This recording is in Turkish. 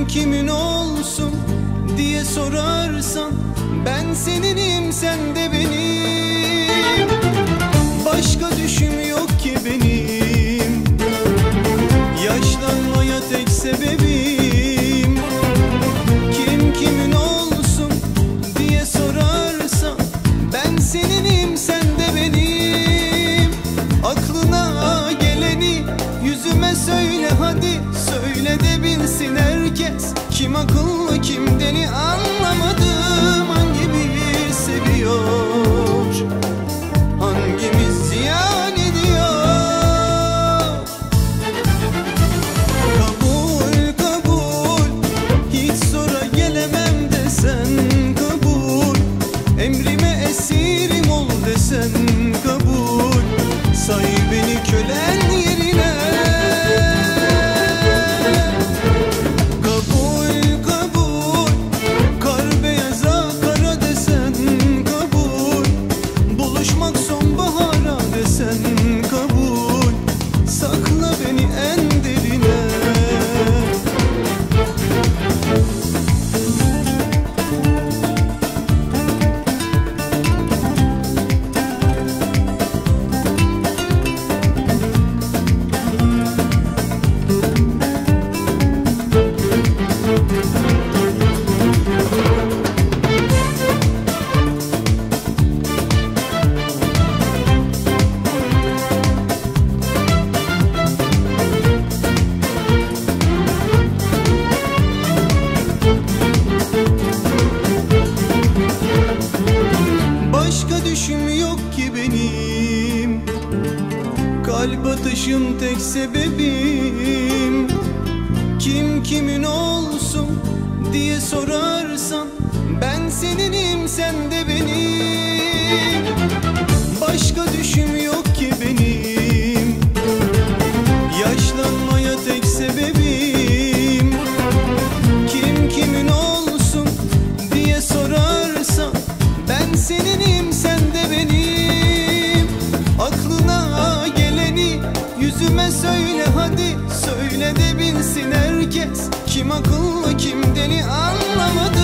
Kim kimin olsun diye sorarsan, ben seninim, sen de benim. Başka düşüm yok ki benim, yaşlanmaya tek sebebim. Kim kimin olsun diye sorarsan, ben seninim, sen de benim. Aklına geleni yüzüme söyle hadi, söyle de bilsin herkes. Kim akıllı kim deli anlamadım. Hangimiz seviyor, hangimiz ziyan ediyor? Kabul kabul, hiç sonra gelemem desen kabul. Emrime esirim ol desen kabul. Say beni kölen yerine. Kabul kabul, kar beyaza kara desen kabul. Buluşmak sonbahara desen kabul. Sakla beni en derine. Başka düşüm yok ki benim, kalp atışım tek sebebim. Kim kimin olsun diye sorarsan, ben seninim, sen de benim. Başka düşüm yok ki benim, yaşlanmaya tek sebebim. Kim kimin olsun diye sorarsan, ben seninim, sen de benim. Aklına geleni yüzüme söyle hadi, söyle de bilsin herkes. Kim akıllı kim deli anlamadım.